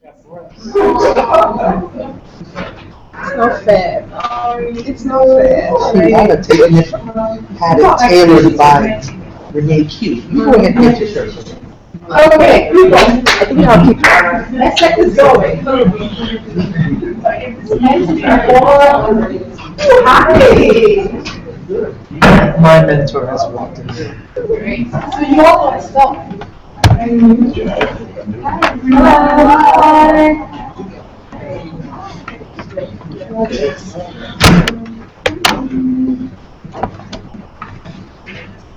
It's not fair. It's not fair. She wanted to, and it had it tailored by Renee Q. You go ahead and get your shirt. Okay. I think I'll keep going. Let's get this going. Hi. My mentor has walked in. Great. So you all want to stop. All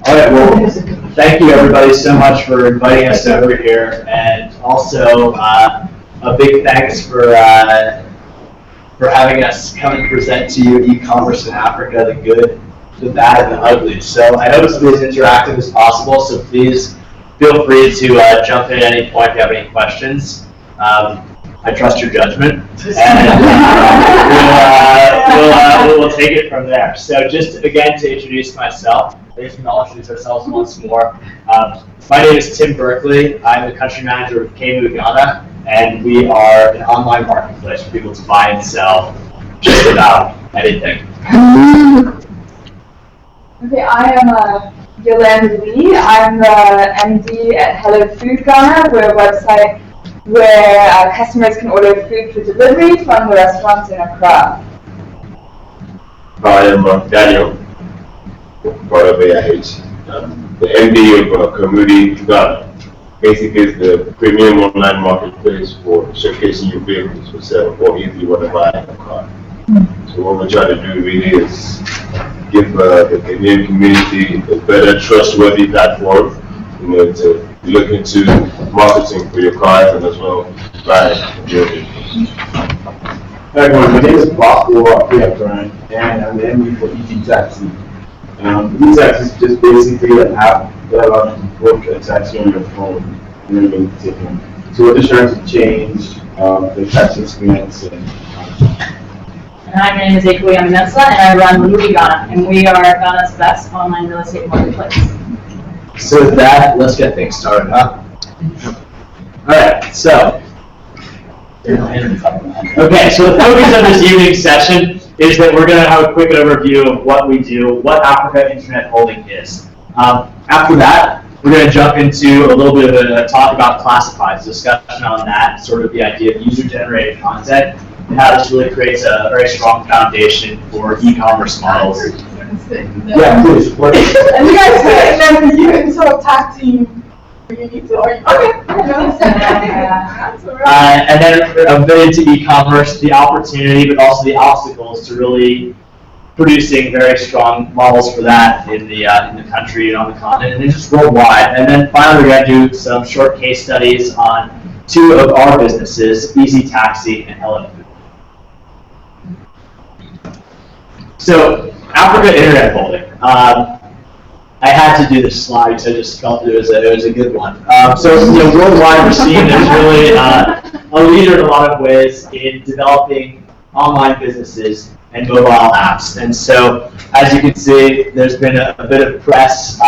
right, well, thank you everybody so much for inviting us over here, and also a big thanks for having us come and present to you e-commerce in Africa, the good, the bad, and the ugly. So I hope it's as interactive as possible, so please feel free to jump in at any point if you have any questions. I trust your judgment, and we'll take it from there. So just again to introduce myself, let's introduce ourselves once more. My name is Tim Berkeley. I'm the country manager of KMU Ghana, and we are an online marketplace for people to buy and sell just about anything. Okay, I am Yolande Lee. I'm the MD at Hello Food Ghana. We're a website where customers can order food for delivery from the restaurants in Accra. I am Daniel, part of AIH, the MD of Kamudi Ghana. Basically, it's the premium online marketplace for showcasing your vehicles for sale or if you want to buy a car. So what we're trying to do really is give the Canadian community a better, trustworthy platform, to look into marketing for your cars and as well buy your vehicles. Hi everyone, my name is Bob Brian, and I'm the MD for EG Taxi. EG Taxi is just basically an app that allows you to book a taxi on your phone and then make the ticket. So we're just trying to change the taxi experience. And hi, my name is Ekwe Aminetsa, and I run Louis Ghana, and we are Ghana's best online real estate marketplace. So with that, let's get things started, huh? All right, so. Okay, so the focus of this evening's session is that we're going to have a quick overview of what we do, what Africa Internet Holding is. After that, we're going to jump into a little bit of a talk about classifieds, discussion on that, sort of the idea of user-generated content, and how this really creates a very strong foundation for e-commerce models. Yeah, please. And you guys say, and then you can sort of tag team. You need to, okay. And then a bit into e-commerce, the opportunity, but also the obstacles to really producing very strong models for that in the country and on the continent, and then just worldwide. And then finally, we're going to do some short case studies on two of our businesses, Easy Taxi and Hello Food. So, Africa Internet Holding. I had to do this slide because I just felt it was a good one. So worldwide, we're seeing there's really a leader in a lot of ways in developing online businesses and mobile apps. And so, as you can see, there's been a bit of press,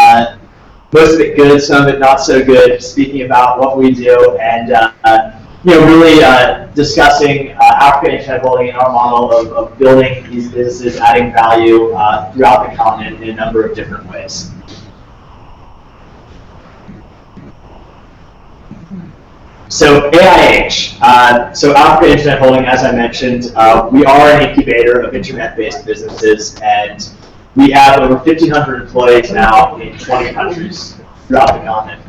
most of it good, some of it not so good, speaking about what we do and really discussing Africa Internet Holding and our model of building these businesses, adding value throughout the continent in a number of different ways. So AIH, so Africa Internet Holding, as I mentioned, we are an incubator of internet-based businesses, and we have over 1,500 employees now in 20 countries throughout the continent.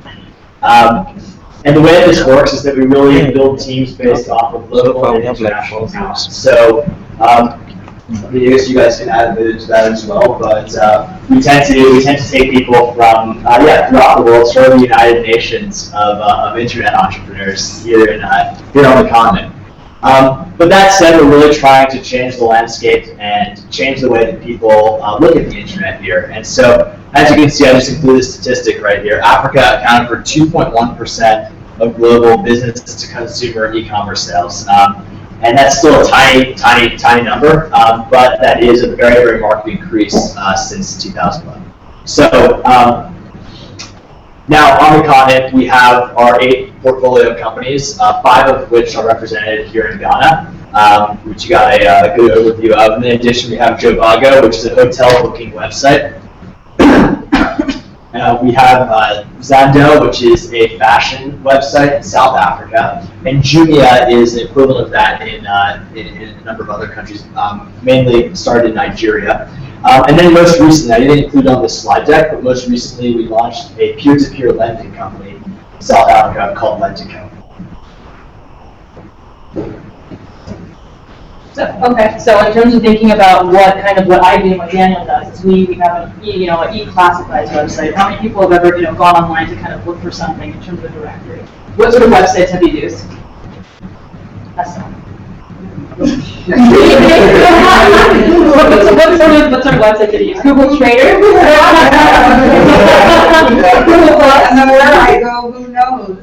And the way this works is that we really build teams based off of local and international accounts. So, I guess you guys can add a bit to that as well, but we tend to take people from throughout the world, sort of the United Nations of internet entrepreneurs here on the continent. But that said, we're really trying to change the landscape and change the way that people look at the internet here. And so, as you can see, I just included a statistic right here. Africa accounted for 2.1% of global business-to-consumer e-commerce sales. And that's still a tiny number, but that is a very, very marked increase since 2011. So Now, on the continent, we have our 8 portfolio companies, 5 of which are represented here in Ghana, which you got a good overview of. And in addition, we have Jovago, which is a hotel booking website. We have Zando, which is a fashion website in South Africa, and Jumia is the equivalent of that in a number of other countries, mainly started in Nigeria. And then most recently, I didn't include it on this slide deck, but most recently we launched a peer-to-peer lending company in South Africa called Tigo. So in terms of thinking about what I do and what Daniel does, is we have an e-classifieds website. How many people have ever gone online to kind of look for something in terms of a directory? What sort of websites have you used? What sort of website did you use? Google Trader? And where I go, who knows?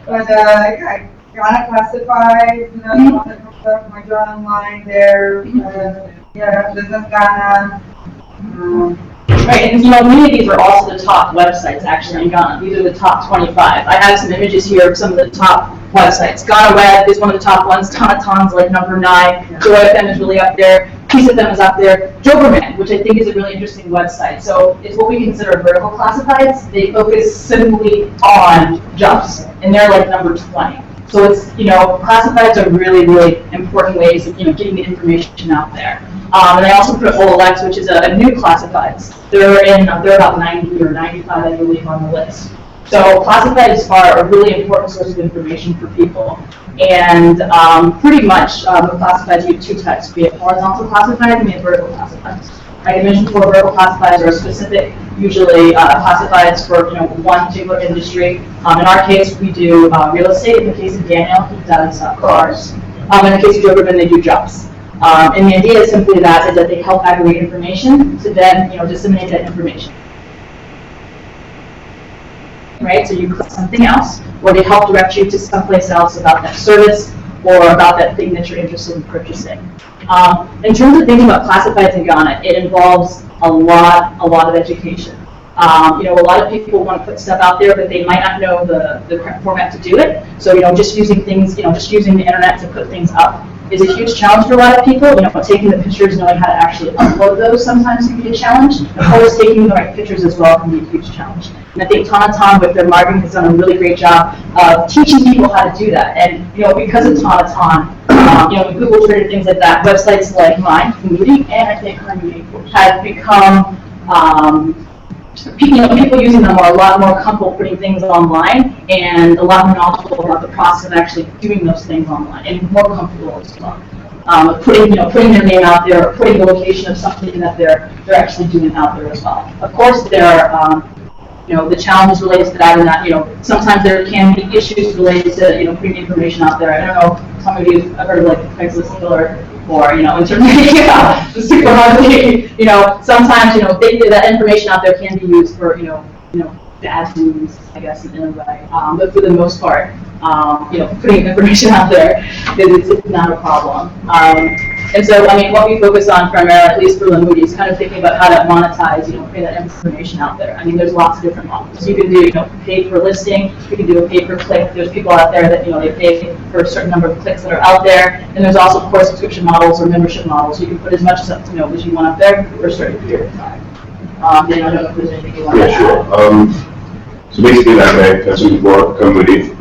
But I Ghana Classified, my John online there, Business Ghana. Right, and many of these are also the top websites actually in Ghana. These are the top 25. I have some images here of some of the top websites. Ghana Web is one of the top ones. Tonaton's like number 9. Joy FM is really up there. Peace FM is up there. Jokerman, which I think is a really interesting website. So it's what we consider vertical classifieds. They focus simply on jobs, and they're like number 20. So it's, classifieds are really, really important ways of, getting the information out there. And I also put OLX, which is a new classifieds. They're about 90 or 95, I believe, on the list. So classifieds are a really important source of information for people. And pretty much the classifieds, we have 2 types. We have horizontal classifieds and we have vertical classifieds. I mentioned before, vertical classifieds are specific, usually classifieds for one particular industry. In our case, we do real estate. In the case of Daniel, he does cars. In the case of Jokerman, they do jobs. And the idea is simply that they help aggregate information to then disseminate that information. Right, so you click something else, or they help direct you to someplace else about that service or about that thing that you're interested in purchasing. In terms of thinking about classifieds in Ghana, it involves a lot of education. A lot of people want to put stuff out there, but they might not know the correct format to do it. So, just using things, just using the internet to put things up is a huge challenge for a lot of people. Taking the pictures, knowing how to actually upload those sometimes can be a challenge. Of course, taking the right pictures as well can be a huge challenge. And I think Tonaton with their marketing has done a really great job of teaching people how to do that. And because of Tonaton, Google Twitter, things like that, websites like mine, Moody, and I think Moody have become people using them are a lot more comfortable putting things online and a lot more knowledgeable about the process of actually doing those things online and more comfortable as well. Putting their name out there, or putting the location of something that they're actually doing out there as well. Of course, there are the challenges related to that, and that sometimes there can be issues related to putting information out there. I don't know if some of you have heard of like Craigslist killer. Or, in terms of the super ugly, sometimes, that information out there can be used for, bad things, I guess, in a way. But for the most part, putting information out there, it's not a problem. And so, what we focus on primarily, at least for Moody, is kind of thinking about how to monetize, putting that information out there. There's lots of different models. You can do, pay per listing. You can do a pay per click. There's people out there that, they pay for a certain number of clicks that are out there. And there's also, of course, subscription models or membership models. You can put as much as you want up there for a certain period of time. Then I don't know if there's anything you want to add. Sure. So basically, like I mentioned before, company,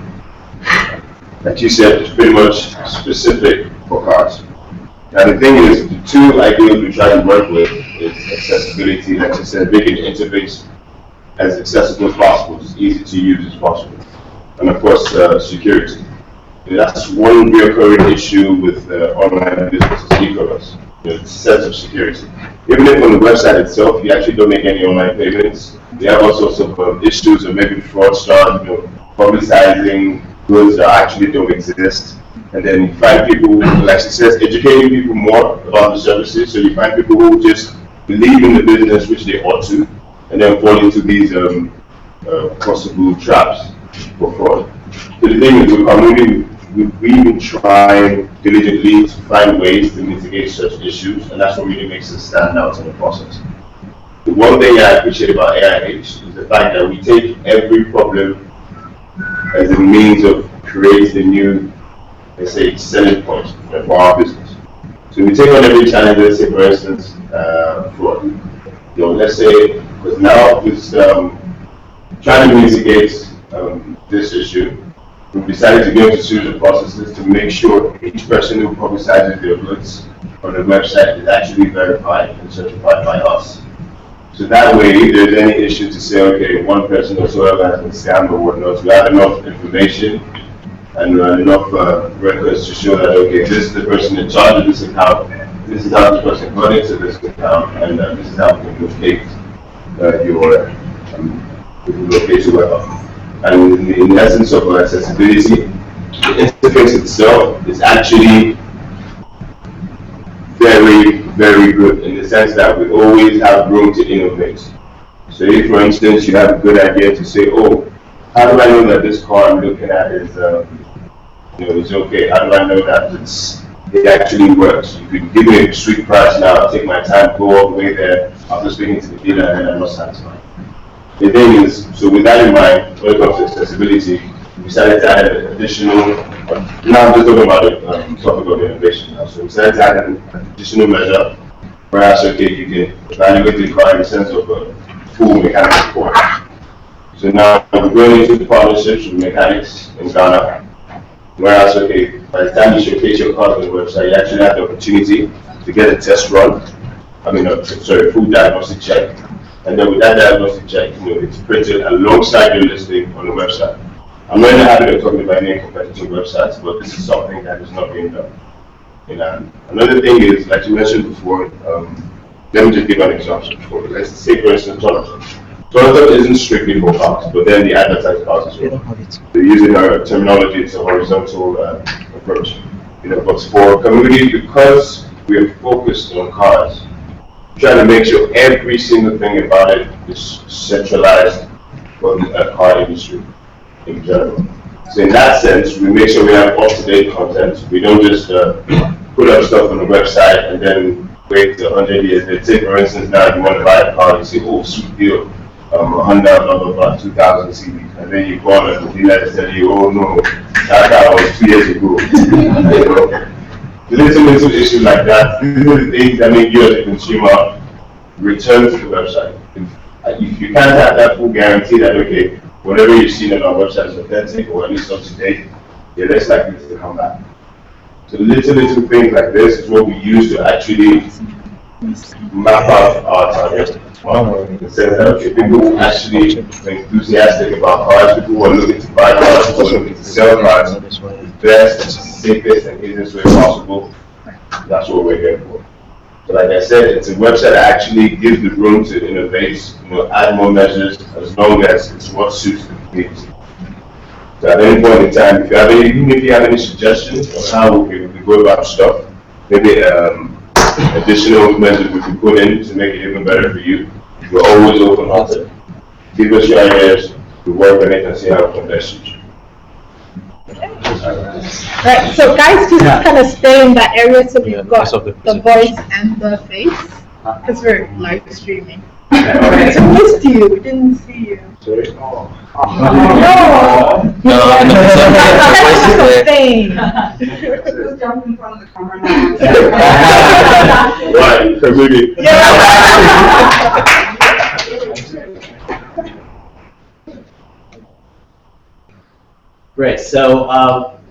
like you said, it's pretty much specific for cars. Now the thing is, the 2 ideas we try to work with is accessibility, like I said, making the interface as accessible as possible, as easy to use as possible. And of course, security. And that's one recurring issue with online businesses, e-commerce, the sense of security. Even if on the website itself, you actually don't make any online payments, you have all sorts of issues of maybe fraudsters, publicizing goods that actually don't exist. And then you find people, like she says, educating people more about the services. So you find people who just believe in the business, which they ought to, and then fall into these possible traps for fraud. So the thing is, with community, we've been trying diligently to find ways to mitigate such issues, and that's what really makes us stand out in the process. the one thing I appreciate about AIH is the fact that we take every problem as a means of creating a new, let's say, selling point for our business. So we take on every challenge, let's say, for instance, fraud. Let's say, because now with trying to mitigate this issue, we've decided to go into series of processes to make sure each person who publicizes their goods on the website is actually verified and certified by us. So that way, if there's any issue to say, okay, one person or so has been scammed or whatnot, we have enough information and enough records to show that, okay, this is the person in charge of this account, this is how the person got into this account, and this is how we can locate your web. And in the essence of accessibility, the interface itself is actually very, very good in the sense that we always have room to innovate. So if, for instance, you have a good idea to say, oh, how do I know that this car I'm looking at is, is okay? How do I know that it actually works? You could give me a street price now, I'll take my time, go all the way there, after speaking to the dealer, and then I'm not satisfied. The thing is, so with that in mind, when it comes to accessibility, we decided to add an additional, now I'm just talking about the topic of innovation now, so we decided to add an additional measure, whereas, okay, you can evaluate the car in the sense of full mechanical support. So now we're going into partnerships with mechanics in Ghana, whereas, okay, by the time you showcase your car on the website, you actually have the opportunity to get a test run, a full diagnostic check. And then with that diagnostic check, it's printed alongside your listing on the website. I'm not in the habit of talking about any competitive websites, but this is something that is not being done. Another thing is, like you mentioned before, let me just give an example. Let's say, for instance, Toronto isn't strictly for cars, but then the advertised cars as well. They're using our terminology, it's a horizontal approach. But for community, because we are focused on cars, trying to make sure every single thing about it is centralized for the car industry in general. So in that sense, we make sure we have up-to-date content. We don't just put up stuff on the website and then wait 100 years. Let's say, for instance, now you want to buy a car, you say, oh, sweet deal, Honda, blah, blah, blah, 2000 CV. And then you call and the dealer is telling you, oh no, that car was 2 years ago. Little issues like that. These are the things that make you as a consumer return to the website. If you can't have that full guarantee that, okay, whatever you've seen on our website is authentic or at least up to date, you're less likely to come back. So little things like this is what we use to actually map out our target. In the sense that, okay, people who actually are enthusiastic about cars, people who are looking to buy cars, people who are looking to sell cars, the best, safest, and easiest way possible. That's what we're here for. So like I said, it's a website that actually gives the room to innovate, add more measures as long as it's what suits the community. So at any point in time, even if you have any suggestions on how we can go about stuff, maybe additional measures we can put in to make it even better for you, we're always open on it. Give us your ideas, we work on it and see how it can best suit you. Right, so guys, just kind of stay in that area so we've got the voice and the face, because we're live streaming. Alright, so missed you, we didn't see you. Sorry? No! Who's jumping in front of the camera now? Right, community. Great. So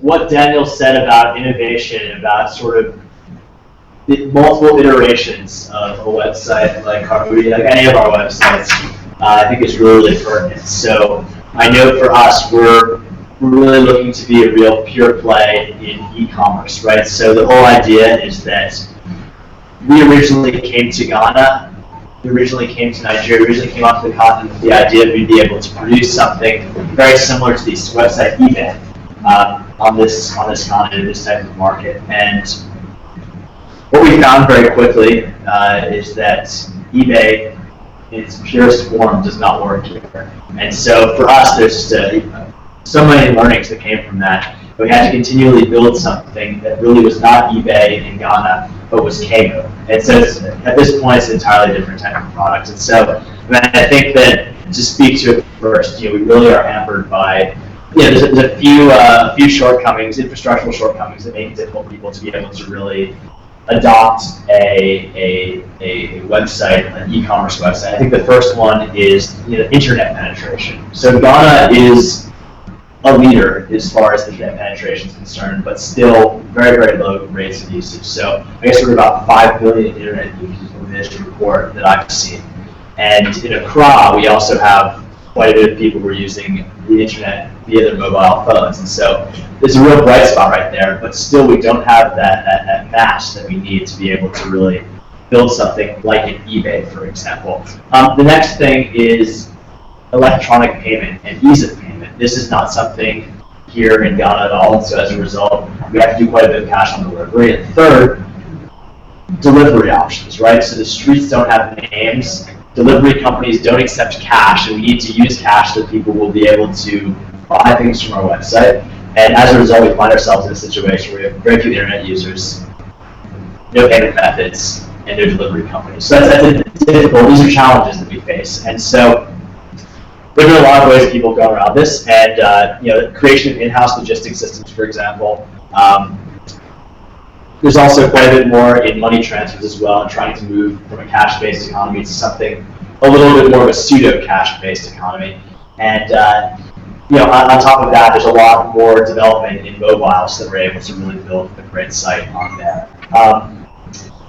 what Daniel said about innovation, about sort of the multiple iterations of a website like Carmoody, like any of our websites, I think is really, really pertinent. So I know for us, we're really looking to be a real pure play in e-commerce, right? So the whole idea is that we originally came to Ghana, we originally came to Nigeria, we originally came onto the continent with the idea that we'd be able to produce something very similar to this website eBay on this continent, this type of market. And what we found very quickly is that eBay in its purest form does not work here. And so for us, there's just so many learnings that came from that. We had to continually build something that really was not eBay in Ghana, but was Tigo. And so at this point, it's an entirely different type of product. And so I think that to speak to it first, we really are hampered by, there's a few shortcomings, infrastructural shortcomings that make it difficult for people to be able to really adopt a website, an e-commerce website. I think the first one is internet penetration. So Ghana is a leader as far as internet penetration is concerned, but still very, very low rates of usage. So I guess we're about 5 billion internet users in this report that I've seen. And in Accra, we also have quite a bit of people who are using the internet via their mobile phones. And so there's a real bright spot right there, but still we don't have that match that we need to be able to really build something like an eBay, for example. The next thing is electronic payment and ease of payment. This is not something here in Ghana at all, and so as a result, we have to do quite a bit of cash on delivery. And third, delivery options, right? So the streets don't have names. Delivery companies don't accept cash, and we need to use cash so people will be able to buy things from our website. And as a result, we find ourselves in a situation where we have very few internet users, no payment methods, and no delivery companies. So that's difficult. These are challenges that we face. And so there are a lot of ways that people go around this, and the creation of in-house logistics systems, for example. There's also quite a bit more in money transfers as well, and trying to move from a cash-based economy to something a little bit more of a pseudo-cash-based economy. And on top of that, there's a lot more development in mobile, so that we're able to really build a great site on there.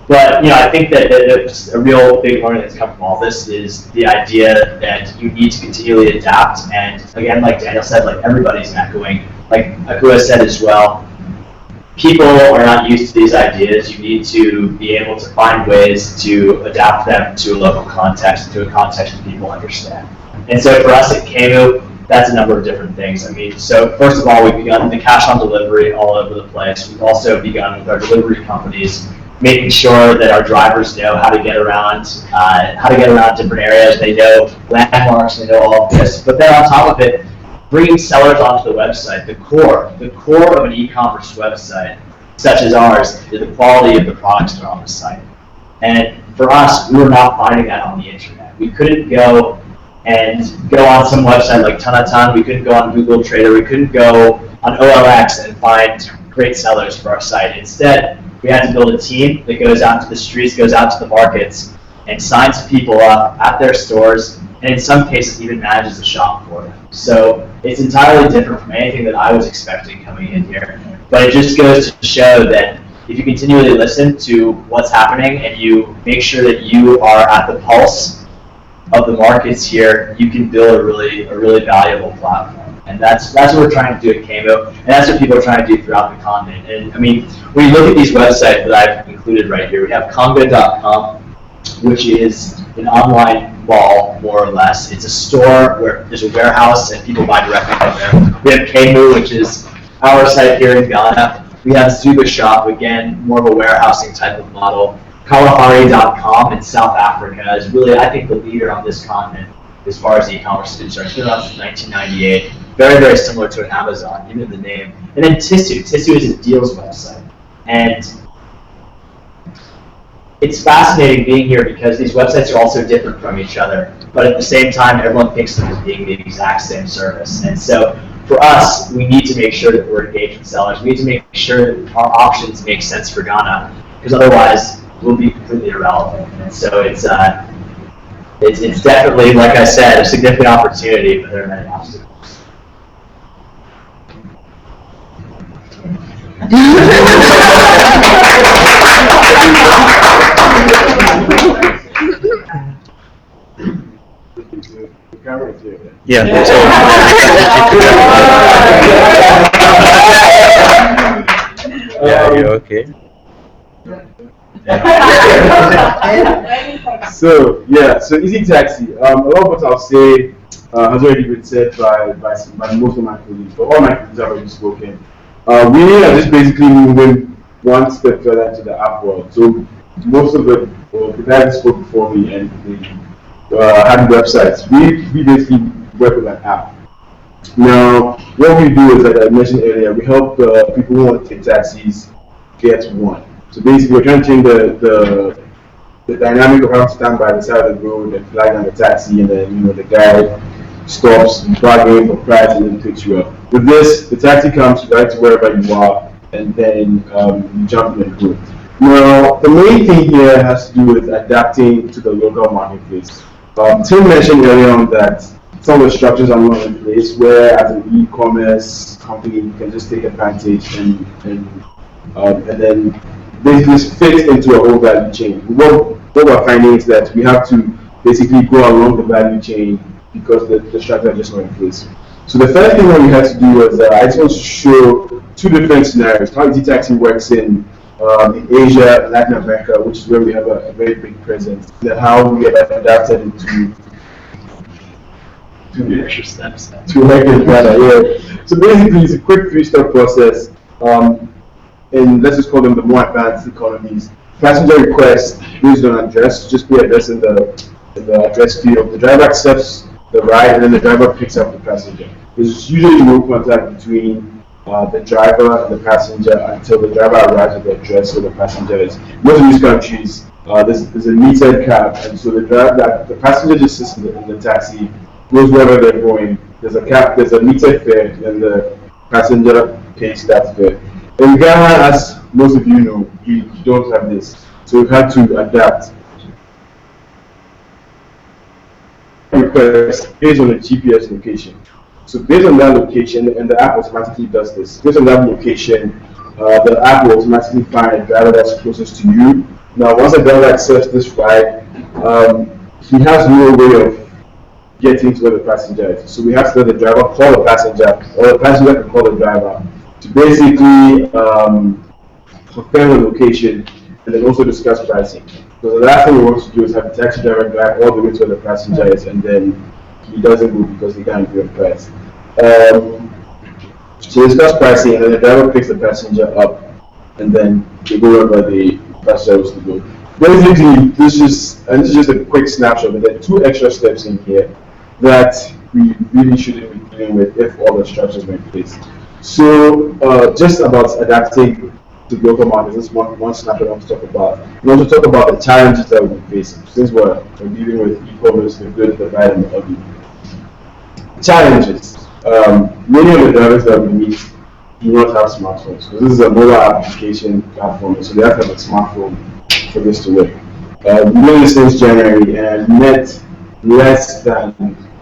But I think that there's a real big learning that's come from all this is the idea that you need to continually adapt. And again, like Daniel said, like everybody's echoing, like Akua said as well, people are not used to these ideas. You need to be able to find ways to adapt them to a local context, to a context that people understand. And so for us at KMU, that's a number of different things. I mean, so first of all, we've begun the cash on delivery all over the place. We've also begun with our delivery companies, making sure that our drivers know how to get around different areas. They know landmarks, they know all of this. But then on top of it, bringing sellers onto the website, the core of an e-commerce website, such as ours, is the quality of the products that are on the site. And for us, we were not finding that on the internet. We couldn't go on some website like Tanatan, we couldn't go on Google Trader, we couldn't go on OLX and find great sellers for our site. Instead, we had to build a team that goes out to the streets, goes out to the markets, and signs people up at their stores, and in some cases even manages the shop for them. So it's entirely different from anything that I was expecting coming in here. But it just goes to show that if you continually listen to what's happening and you make sure that you are at the pulse of the markets here, you can build a really valuable platform. And that's what we're trying to do at KMO, and that's what people are trying to do throughout the continent. And I mean, when you look at these websites that I've included right here, we have Conga.com, which is an online mall, more or less. It's a store where there's a warehouse and people buy directly from there. We have KMO, which is our site here in Ghana. We have Zuba Shop, again, more of a warehousing type of model. Kalahari.com in South Africa is really, I think, the leader on this continent as far as e-commerce is concerned. It's been around since 1998. Very, very similar to an Amazon, even the name. And then Tissue. Tissue is a deals website. And it's fascinating being here because these websites are all so different from each other. But at the same time, everyone thinks of them as being the exact same service. And so for us, we need to make sure that we're engaged with sellers. We need to make sure that our options make sense for Ghana, because otherwise we'll be completely irrelevant. And so it's definitely, like I said, a significant opportunity, but there are many obstacles. Yeah. Yeah, you're okay. So Easy Taxi. A lot of what I'll say has already been said by most of my colleagues, but all my colleagues have already spoken. We are just basically moving one step further into the app world. So most of the guys spoke before me and they had websites. We basically work with an app. Now, what we do is, like I mentioned earlier, we help people who want to take taxis get one. So basically, we're trying to change the dynamic of having to stand by the side of the road and flag down the taxi, and then the guy stops, bargaining for price, and then picks you up. With this, the taxi comes right to wherever you are, and then you jump in and go. Now, the main thing here has to do with adapting to the local marketplace. Tim mentioned earlier on that some of the structures are not in place, where as an e-commerce company you can just take advantage and then basically fit into a whole value chain. What we're finding is that we have to basically go along the value chain because the structure are just not in place. So the first thing that we had to do was I just want to show two different scenarios: how e-taxi works in Asia, Latin America, which is where we have a very big presence, and how we get adapted into two extra steps to make it better. Yeah. So basically, it's a quick 3-step process. And let's just call them the more advanced economies. Passenger request based on address, just put address in the address field. The driver accepts the ride, and then the driver picks up the passenger. There's usually no contact between the driver and the passenger until the driver arrives at the address where the passenger is. Most of these countries, there's a metered cab, and so the passenger just sits in the taxi, goes wherever they're going. There's a metered fare, and the passenger pays that fare. In Ghana, as most of you know, we don't have this, so we've had to adapt. Request based on a GPS location. So based on that location, and the app automatically does this. Based on that location, the app will automatically find a driver that's closest to you. Now, once a driver accepts this ride, he has no way of getting to where the passenger is. So we have to let the driver call the passenger, or the passenger can call the driver to basically confirm the location and then also discuss pricing. So the last thing we want to do is have the taxi driver drive all the way to where the passenger is, and then he doesn't go because he can't agree on price. So discuss pricing, and then the driver picks the passenger up, and then they go wherever the passenger wants to go. Basically, this is just a quick snapshot, but there are 2 extra steps in here that we really shouldn't be dealing with if all the structures were in place. So just about adapting to local markets, this is one snapshot I want to talk about. We want to talk about the challenges that we face since we're dealing with e-commerce, the good, the bad, and the ugly. Challenges. Many of the drivers that we meet do not have smartphones. So this is a mobile application platform, so they have to have a smartphone for this to work. We've been doing this since January and met less than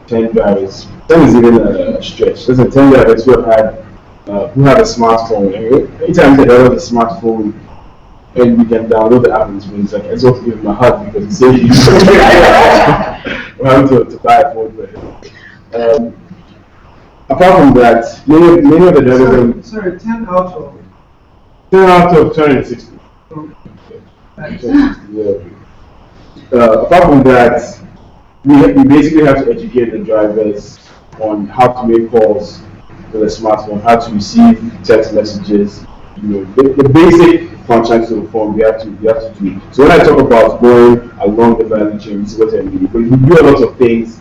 10 drivers. 10 is even a stretch. There's 10 drivers who have a smartphone. And anytime they download a smartphone and we can download the app, it's like it's also give my heart because it saves you. We're having to buy a phone for it. Apart from that, many of the drivers. Sorry, 10 out of 260. Apart from that, we basically have to educate the drivers on how to make calls with a smartphone, how to receive text messages, the basic functions of the phone we have to do. So when I talk about going along the value chain, this is what I mean. But we do a lot of things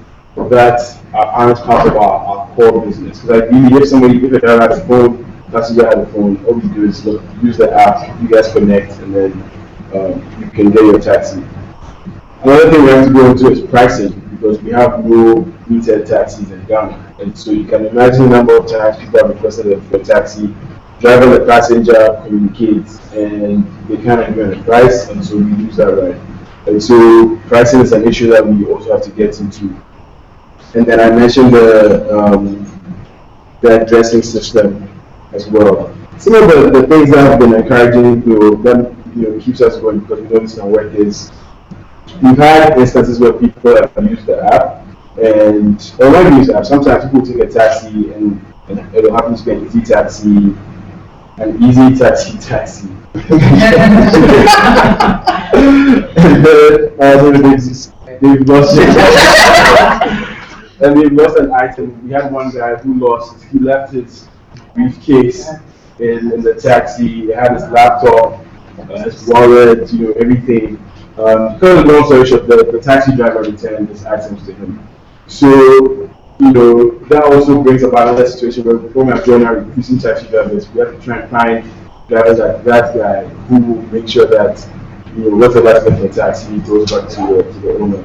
that aren't part of our core business. Because ideally, if a driver has a phone, passenger has a phone, all we do is use the app, you guys connect, and then you can get your taxi. Another thing we have to go into is pricing, because we have no metered taxis in Ghana. And so you can imagine the number of times people have requested a taxi, driver and the passenger communicates, and they can't agree on the price, and so we use that right. And so pricing is an issue that we also have to get into. And then I mentioned the addressing system as well. Some of the things that have been encouraging, that keeps us going because we know this can work is we've had instances where people have used the app or not use the app. Sometimes people take a taxi and it'll happen to be an easy taxi. And they've lost an item. We had one guy who he left his briefcase in the taxi. He had his laptop, his wallet, everything. Because of the long story short, the taxi driver returned his items to him. So, that also brings about another situation where when we are joining our recruiting taxi drivers, we have to try and find drivers like that guy who will make sure that whatever is left for taxi goes back to the owner.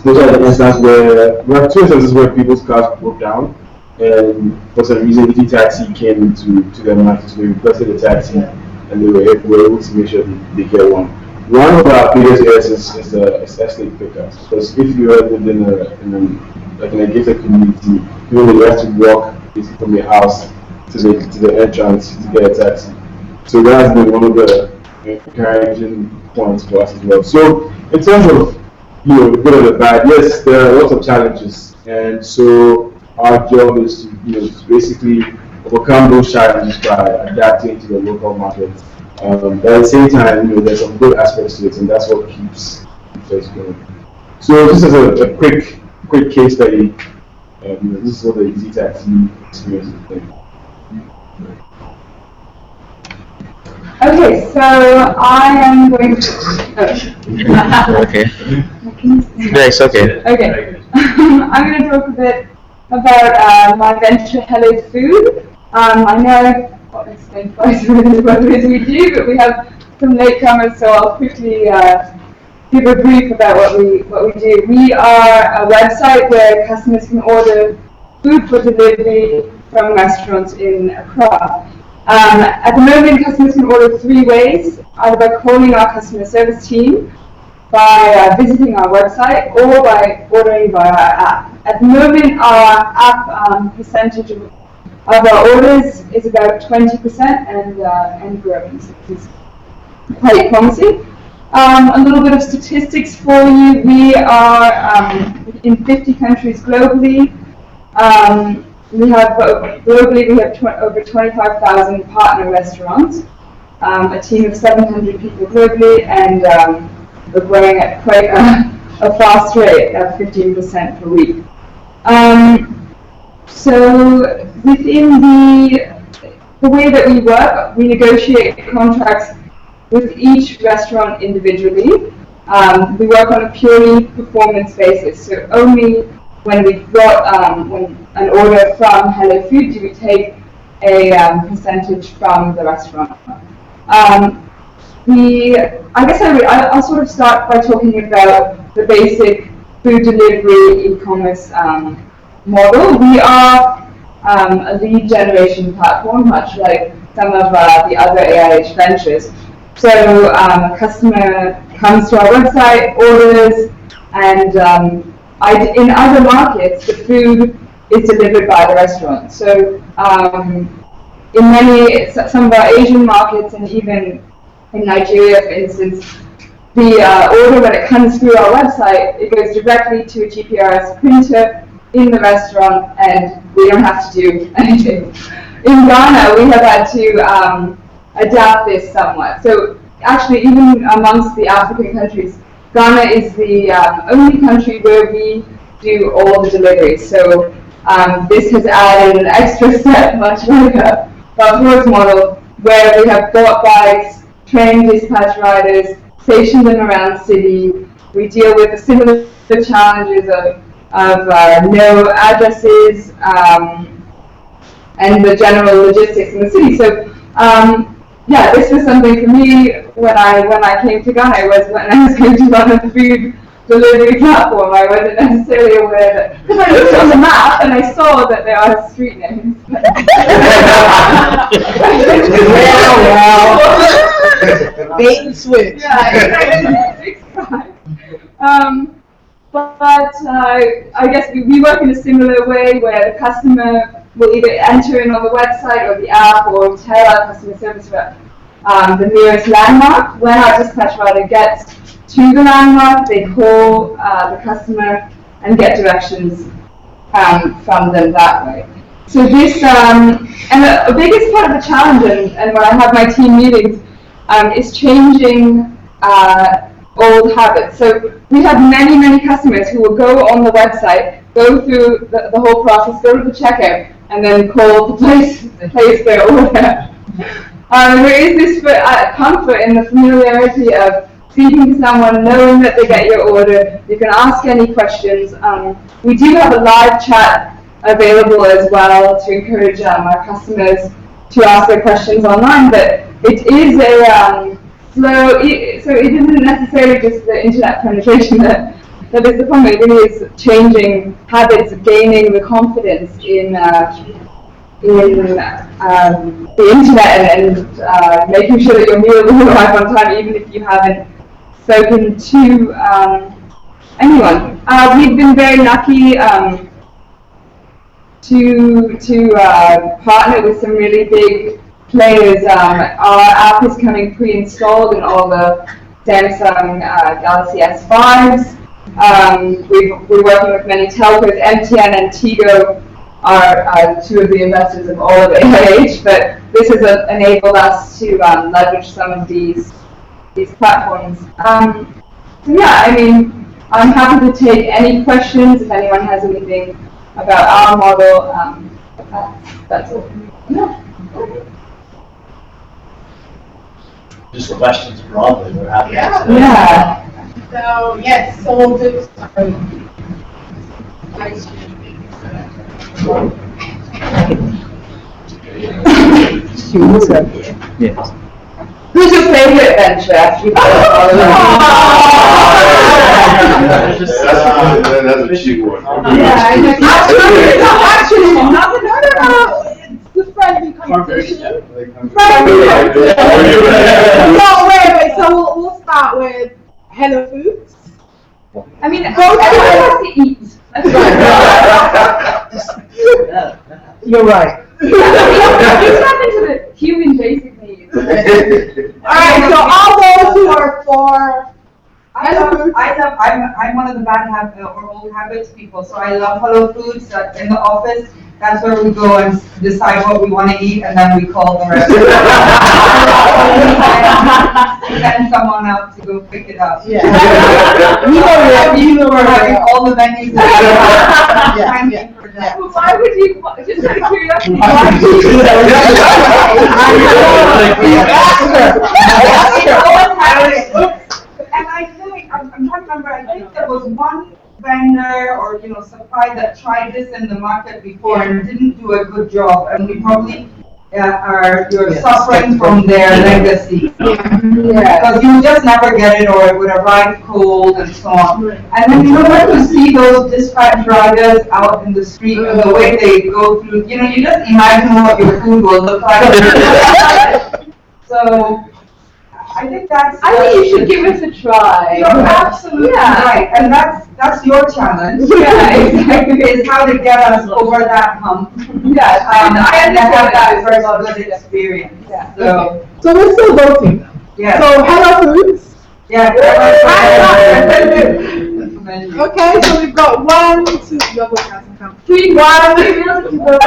Those are the instances where we have two instances where people's cars broke down, and for some reason, ET Taxi came into their market, so they requested a taxi, and they were able to make sure they get one. One of our biggest areas is estate pickups, because if you are within a gated community, you have to walk basically from your house to the entrance to get a taxi. So that has been one of the encouraging points for us as well. So in terms of the good and the bad, yes, there are lots of challenges, and so our job is to basically overcome those challenges by adapting to the local market. But at the same time, there's some good aspects to it, and that's what keeps us going. So this is a quick case study. This is what the Easy Taxi experience is like. Okay, so I am going to. Okay. Yeah, it's okay. Okay. I'm going to talk a bit about my venture, Hello Food. I know I'll explain twice what it is we do, but we have some latecomers, so I'll quickly give a brief about what we do. We are a website where customers can order food for delivery from restaurants in Accra. At the moment, customers can order 3 ways, either by calling our customer service team, by visiting our website, or by ordering via our app. At the moment, our app percentage of our orders is about 20% and growing, so it's quite promising. A little bit of statistics for you. We are in 50 countries globally. Globally we have over 25,000 partner restaurants, a team of 700 people globally, and we're growing at quite a fast rate of 15% per week. So within the way that we work, we negotiate contracts with each restaurant individually. We work on a purely performance basis, so only when we've got an order from Hello Food do we take a percentage from the restaurant. I'll sort of start by talking about the basic food delivery e-commerce model. We are a lead generation platform, much like some of the other AIH ventures. So a customer comes to our website, orders, and in other markets, the food is delivered by the restaurant. So in some of our Asian markets, and even in Nigeria, for instance, the order, when it comes through our website, it goes directly to a GPRS printer in the restaurant, and we don't have to do anything. In Ghana, we have had to adapt this somewhat. So actually, even amongst the African countries, Ghana is the only country where we do all the deliveries. So this has added an extra step, much like a Buffalo's model, where we have bought bikes, trained dispatch riders, stationed them around city. We deal with the similar challenges of no addresses and the general logistics in the city. So yeah, this was something for me when I came to Ghana. When I was going to run a food delivery platform, I wasn't necessarily aware that, because I looked on the map and I saw that there are street names. Bait and switch. But I guess we work in a similar way where the customer will either enter in on the website or the app or tell our customer service rep the nearest landmark. When our dispatch rider gets to the landmark, they call the customer and get directions from them that way. So this, and the biggest part of the challenge, and when I have my team meetings, is changing old habits. So we have many customers who will go on the website, go through the whole process, go to the checkout, and then call to place their order. There is this comfort in the familiarity of speaking to someone, knowing that they get your order. You can ask any questions. We do have a live chat available as well to encourage our customers ask their questions online, but it is a slow, so it isn't necessarily just the internet penetration that is the problem. It really is changing habits, gaining the confidence in the internet and making sure that your meal will arrive on time, even if you haven't spoken to anyone. We've been very lucky to partner with some really big players. Our app is coming pre-installed in all the Samsung Galaxy S5s. We're working with many telcos. MTN and Tigo are two of the investors of all of AIH, but this has enabled us to leverage some of these platforms. So yeah, I mean, I'm happy to take any questions if anyone has anything about our model. That's all. Yeah. Just questions broadly, we're happy to answer. Yeah. So yes, so the Yes. Who's your favorite venture after you've That's a cheap one. Actually, no. It's the friendly competition. No, wait. So we'll start with Hello Foods. I mean, everyone has to eat. You're right. It's happened to the human basic needs. Alright, so all those who are for Hello Foods. I'm one of the bad or old habits people, so I love Hello Foods. In the office, that's where we go and decide what we want to eat, and then we call the rest. Send someone out to go pick it up. Yeah. You know We're having all the menus. Why would you, just out of curiosity, And I think, I'm trying to remember, I think there was one vendor or, supplier that tried this in the market before and didn't do a good job, and we probably you're suffering from their legacy. Because you just never get it, or it would arrive cold and so on. And then when you see those dispatch drivers out in the street and the way they go through, you just imagine what your food will look like. So I think you should give us a try. You're absolutely right, and that's your challenge. Yeah, exactly. Is how to get us over that hump. Yeah, I understand that is a good experience. Yeah. So we're still voting. yeah. So Hello Foods. Yeah. Okay, so we've got 1, 2, your vote hasn't come. 3, 1. Look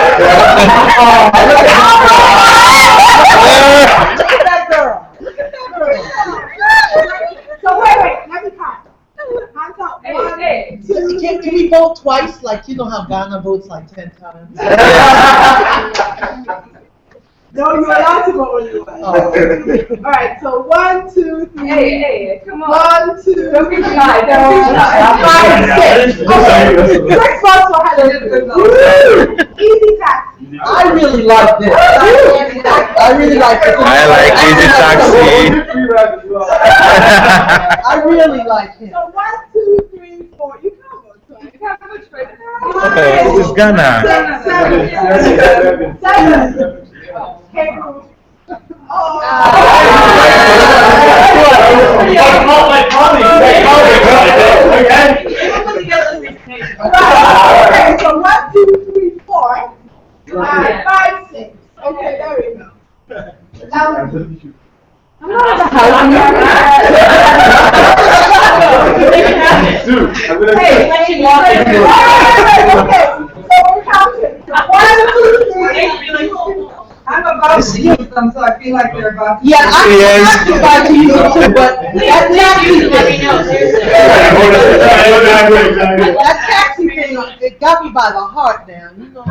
at that girl. So wait, let me count. Hands up. Hey. So can we vote twice? Like, you know how Ghana votes like 10 times? No, you're allowed to vote when you want. Alright, so 1, 2, 3. Hey, come on. 1, 2. Don't be shy. Don't be Five, shy. 6. Okay. 6 votes for Hello Foods. Easy taxi. I really like this. I really like this. I like Easy Taxi. I really like him. So 1, 2, 3, 4. You can't vote twice. Okay, this is Ghana. 7. Okay, cool. Okay, so 1, 2, 3, 4. 5, 6. Okay, there we go. I'm not at the house. Hey, okay, so we're counting. 1, 2, 3. I'm about to use them, so I feel like they're about to. Yeah, I'm about to use it too, but that taxi thing, it got me by the heart now, you know.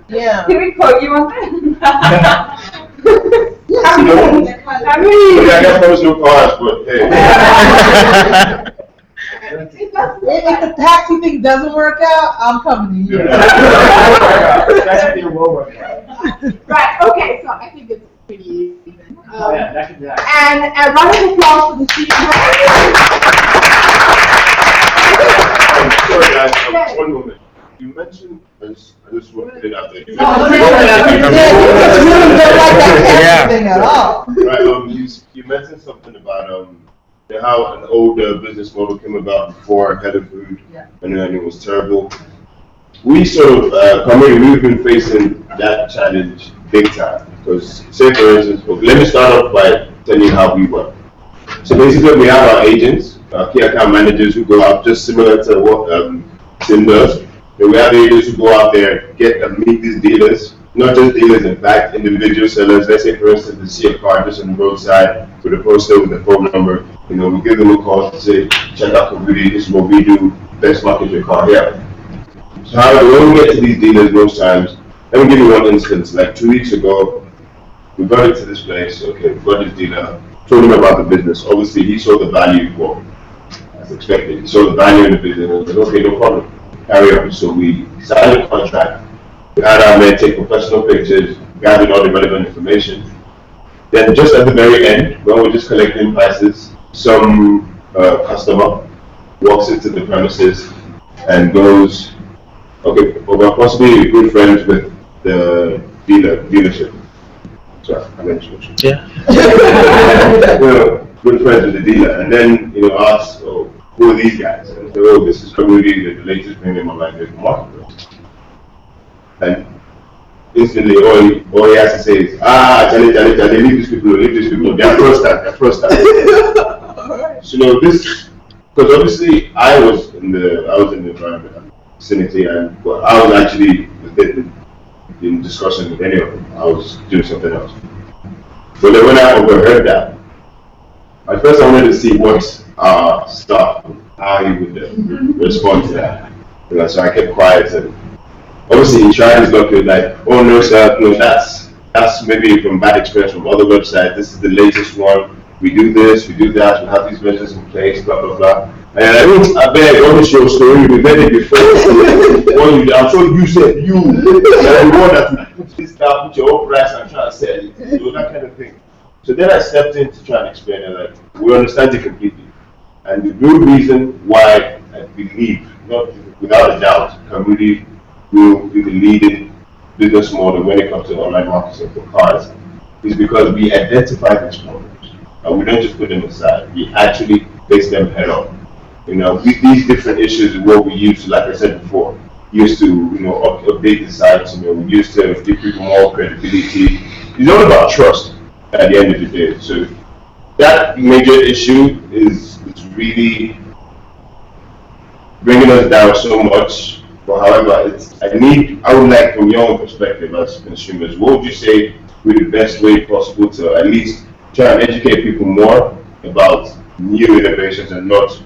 Yeah. Can we quote you on that? I got those new cars, but hey. If the taxi thing doesn't work out, I'm coming to you. Taxi thing will work out. Right, okay, so I think it's pretty even. Yeah, that could And a round of applause for the team. Sorry guys, one moment. You mentioned, I just want to put it out there. You really don't like that taxi thing at all. Right, you mentioned something about how an older business model came about before Heather Food, and then it was terrible. We sort of, we've been facing that challenge big time. Because, say for instance, let me start off by telling you how we work. So basically, we have our agents, our key account managers who go out just similar to what Sim does. We have agents who go out there, meet these dealers, not just dealers, in fact, individual sellers. Let's say, for instance, they see a car just on the roadside with a poster with a phone number. We give them a call to say, check out Community, this is what we do, best market your car here. So however, when we get to these dealers most times, let me give you one instance. Like 2 weeks ago, we got into this place, okay, we got this dealer, told him about the business. Obviously, he saw the value, well, as expected. He saw the value in the business and said, okay, no problem, carry on. So we signed a contract. We had our men take professional pictures, gathered all the relevant information. Then just at the very end, when we're just collecting prices, some customer walks into the premises and goes, okay, well, we're possibly good friends with the dealership. Sorry, I mentioned it. Yeah. Good friends with the dealer, and then asks, oh, who are these guys? And they say, oh, this is Community, the latest premium online vehicle marketplace. And instantly, all he has to say is, Charlie, leave these people, they're fraudsters. So this, because obviously I was in the environment vicinity, and I was actually in discussion with any of them. I was doing something else. But then when I overheard that, at first I wanted to see what staff, how he would respond to that. So I kept quiet, and obviously he tried his luck with like, oh no sir, no, that's maybe from bad experience from other websites. This is the latest one. We do this, we do that, we have these measures in place, blah blah blah. And I beg, what is your story? We read it before. I'm sure you said you want that put this down, put your own price and try to sell it. That kind of thing. So then I stepped in to try and explain it, like, we understand it completely. And the real reason why I believe, not without a doubt, Community will be the leading business model when it comes to online marketing for cars is because we identify these problems. And we don't just put them aside. We actually face them head on. These different issues is what we use to, like I said before, used to, update the sites, we used to give people more credibility. It's all about trust at the end of the day. So that major issue is really bringing us down so much. But however, I would like from your own perspective as consumers, what would you say would be the best way possible to at least try and educate people more about new innovations and not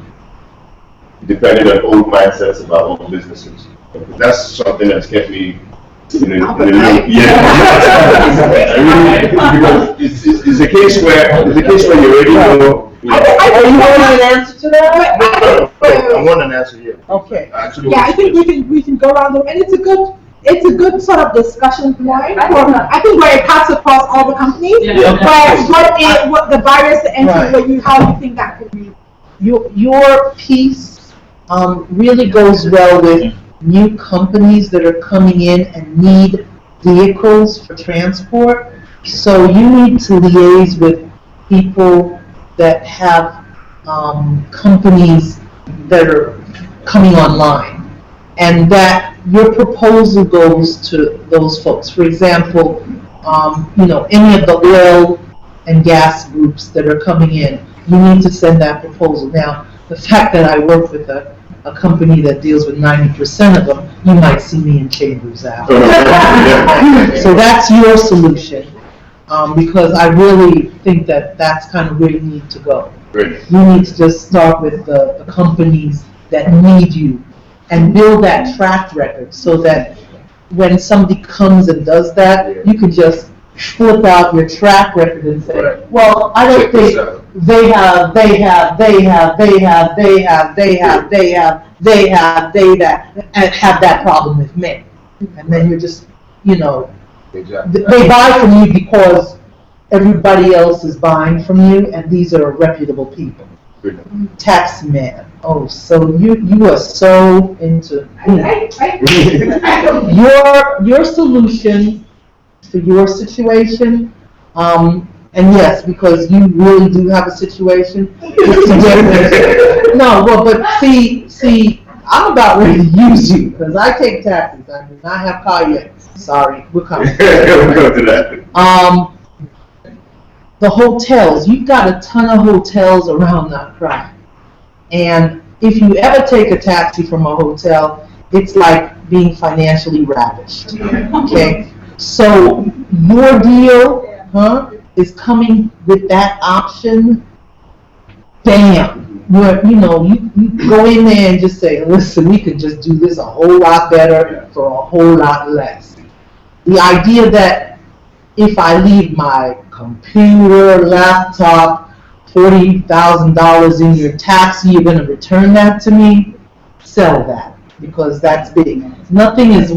depending on old mindsets about old businesses? That's something that's kept me in the loop. Because it's a case where you already know. Are you wanting an answer to that? I want an answer here. Okay. I think we can go around them, and it's a good sort of discussion point. I think where it cuts across all the companies. What the barriers to entry, how you think that could be. Your piece really goes well with new companies that are coming in and need vehicles for transport. So you need to liaise with people that have companies that are coming online, and that your proposal goes to those folks. For example, any of the oil and gas groups that are coming in, you need to send that proposal. Now, the fact that I work with a company that deals with 90% of them, you might see me in chambers after. So that's your solution, because I really think that that's kind of where you need to go. Great. You need to just start with the companies that need you and build that track record so that when somebody comes and does that, you can just flip out your track record and say, well, I don't think they have that problem with me. And then you're just, Exactly. they buy from you because everybody else is buying from you, and these are reputable people. Tax man. Oh, so you are so into your solution for your situation. And yes, because you really do have a situation. No, well, but see, I'm about ready to use you because I take taxes. I do not have car yet. Sorry, we're coming. We'll go to that. The hotels, you've got a ton of hotels around that crowd. And if you ever take a taxi from a hotel, it's like being financially ravished. Okay? So your deal, is coming with that option. Bam! You go in there and just say, listen, we could just do this a whole lot better for a whole lot less. The idea that if I leave my computer, laptop, $40,000 in your taxi, you're going to return that to me, sell that, because that's big. Nothing is,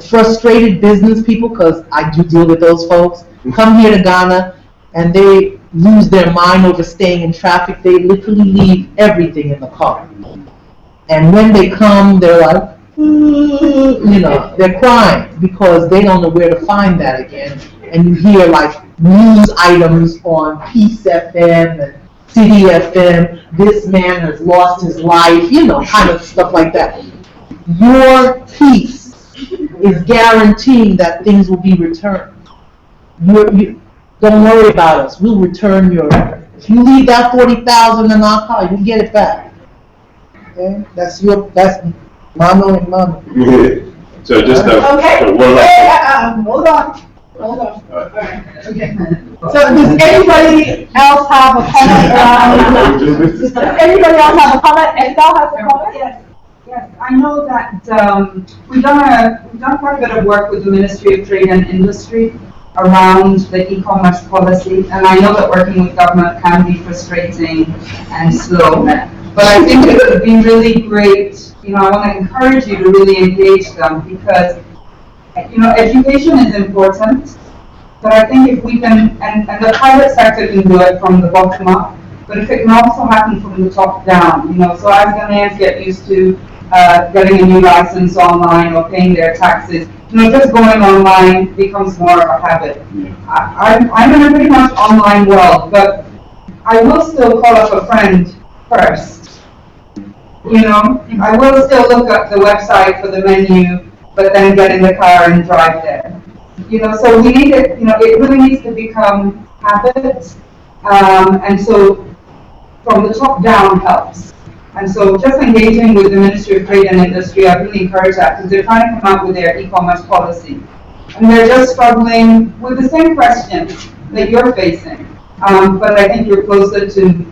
frustrated business people, because I do deal with those folks, come here to Ghana and they lose their mind over staying in traffic. They literally leave everything in the car. And when they come, they're like, they're crying because they don't know where to find that again. And you hear like news items on Peace FM and City FM, this man has lost his life, kind of stuff like that. Your piece is guaranteeing that things will be returned. Don't worry about us. We'll return if you leave that $40,000 in our car, you get it back. Okay? That's mano and mano. So just Okay. one last. Hold on. Alright. Okay. So does anybody else have a comment? Does anybody else have a comment? Estelle has a comment? Yes, I know that we've done quite a bit of work with the Ministry of Trade and Industry around the e-commerce policy, and I know that working with government can be frustrating and slow, but I think it would be really great. I want to encourage you to really engage them because, education is important, but I think if we can, and the private sector can do it from the bottom up, but if it can also happen from the top down, so as Ghanaians get used to getting a new license online or paying their taxes, just going online becomes more of a habit. I'm in a pretty much online world, but I will still call up a friend first. I will still look up the website for the menu, but then get in the car and drive there. So we need it, it really needs to become habits. And so from the top down helps. And so just engaging with the Ministry of Trade and Industry, I really encourage that because they're trying to come up with their e-commerce policy. And they're just struggling with the same questions that you're facing. But I think you're closer to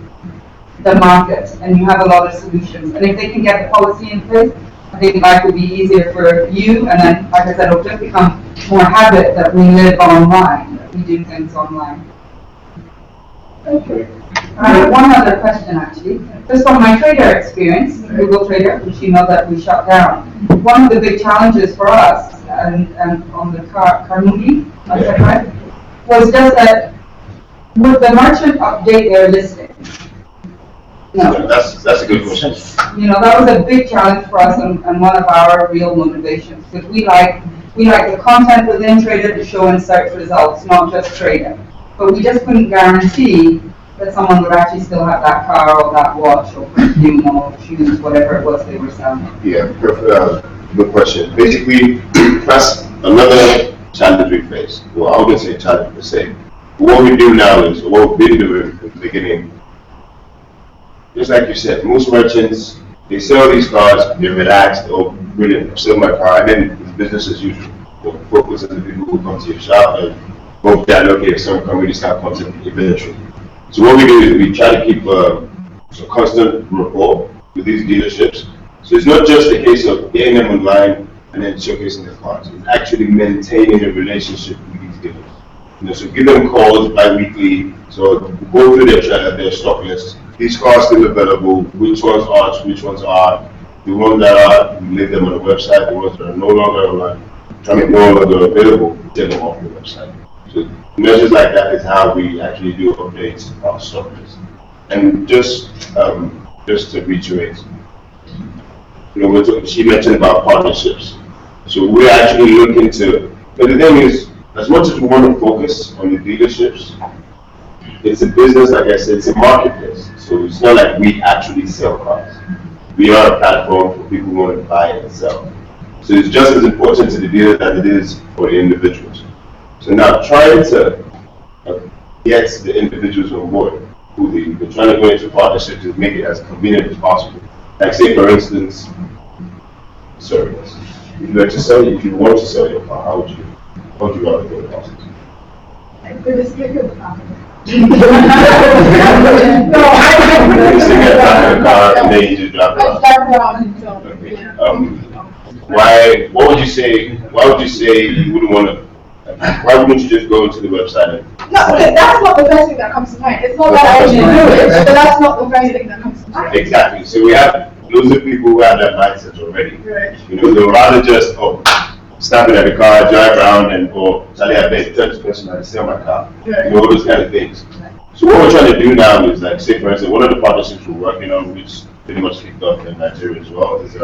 the market and you have a lot of solutions. And if they can get the policy in place, I think life will be easier for you. And then, like I said, it'll just become more habit that we live online, that we do things online. Okay. I have one other question actually. Just from my trader experience, Google Trader, which that we shut down. One of the big challenges for us and on the Carnegie, was just that would the merchant update their listings? No. That's a good question. That was a big challenge for us and one of our real motivations because we like the content within Trader to show in search results, not just Trader. But we just couldn't guarantee that someone would actually still have that car or that watch or perfume or shoes, whatever it was they were selling. Yeah, perfect. Good question. Basically, that's another challenge we face. Well, I wouldn't say challenge per se. What we do now is, what we've been doing from the beginning, just like you said, most merchants, they sell these cars, they're relaxed, oh, brilliant, I sell my car, and then it's business as usual. We'll focus on the people who come to your shop and hope that, okay, if someone comes with this car content eventually. So what we do is we try to keep a constant rapport with these dealerships. So it's not just a case of getting them online and then showcasing the cars. It's actually maintaining a relationship with these dealers. So give them calls bi-weekly, So go through their stock list. These cars still available, which ones aren't, which ones are. The ones that are, you leave them on the website. The ones that are no longer online, no longer available, take them off the website. So measures like that is how we actually do update our stock list. And just to reiterate, she mentioned about partnerships. So we're actually looking to, but the thing is, as much as we want to focus on the dealerships, it's a business, like I said, it's a marketplace. So it's not like we actually sell cars. We are a platform for people who want to buy and sell. So it's just as important to the dealers as it is for the individuals. So now trying to get the individuals on board, they're trying to go into partnerships to make it as convenient as possible. Like say for instance, service. If you want to sell your car, how would you rather go about it? And then you just drive around. Okay. Why would you say you wouldn't want to? Why wouldn't you just go to the website? No, okay, that's not the first thing that comes to mind. It's not that I actually do it, but that's not the first thing that comes to mind. Exactly. So we have loads of people who have that mindset already. Right. They'll rather just stopping at the car, drive around, or Sally, I bet touch the person and sell my car. Right. All those kind of things. So what we're trying to do now is, like, say for instance, one of the partnerships we're working on, which pretty much kicked off in Nigeria as well, is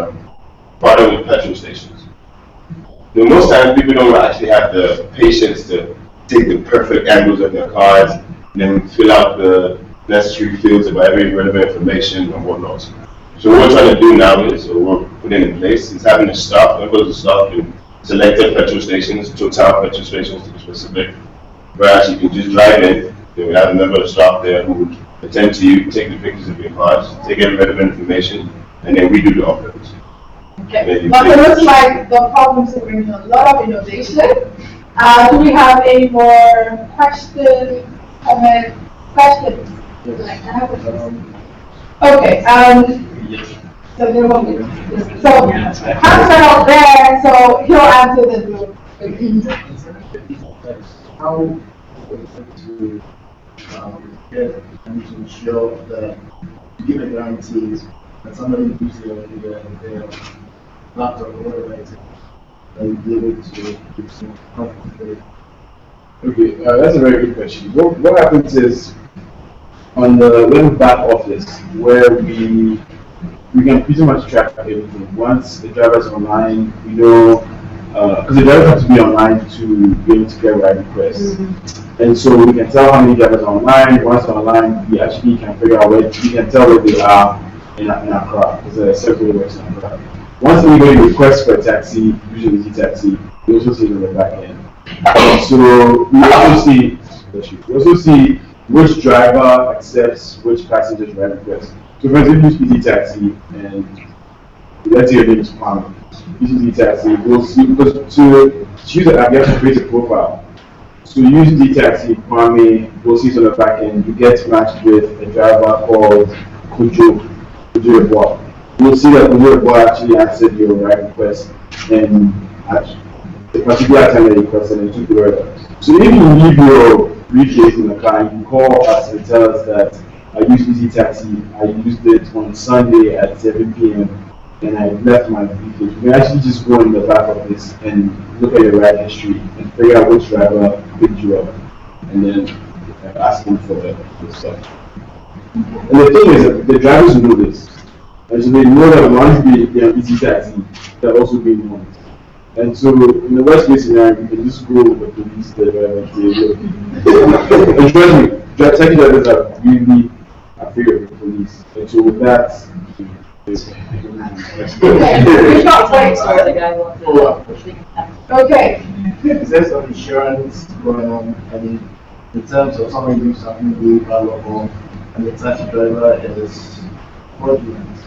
partnering with petrol stations. Most times people don't actually have the patience to take the perfect angles of their cars and then fill out the necessary fields about every relevant information and whatnot. So what we're trying to do now is, or we're putting in place, is having a stop, members of staff in selected petrol stations, Total petrol stations to be specific, whereas you can just drive in, then we have a member of staff there who would attend to you, take the pictures of your cars, take every relevant information, and then we do the uploads. Okay, but it looks like the problems are bringing a lot of innovation. Do we have any more questions, comments, questions? Like, I have a question. Okay, so there won't be. So, Hans out there, so he'll answer the group. How to get and to ensure that you give a guarantee that somebody uses their laptop or whatever it is, that you'll be able to do some comfortably. Okay, that's a very good question. What happens is, on the little back office, where we can pretty much track everything. Once the driver's online, we know, because the drivers have to be online to be able to get ride requests. And so we can tell how many drivers are online. Once they're online, we actually can figure out we can tell where they are in our car, because there's several works in our car. Once anybody requests for a taxi, usually it's a taxi, we also see it on the back end. So we also see which driver accepts which passenger's ride request. So for example, use PT Taxi, and let's say your name is Kwame. Use PT Taxi, we'll see, because to use the app, you have to create a profile. So use PT Taxi, Kwame, we'll see it on the back end, you get matched with a driver called Kujo Eboa. We'll see that Kujo Eboa actually answered your ride request, and at the particular time that you requested, and it took the order. So if you leave your briefcase in the car, you can call us and tell us that I used Easy Taxi, I used it on Sunday at 7 p.m. and I left my briefcase. You can actually just go in the back of this and look at your ride history and figure out which driver picked you up, and then ask them for the stuff. And the thing is that the drivers know this. And so they know that once they are Easy Taxi, they're also being known. And so, in the worst case scenario, you can just go with the police, the driver, and trust me, taxi drivers are really afraid of the police. And so, with that, Okay. Is there some insurance going on? I mean, in terms of somebody doing something really valuable, and the taxi driver is fraudulent?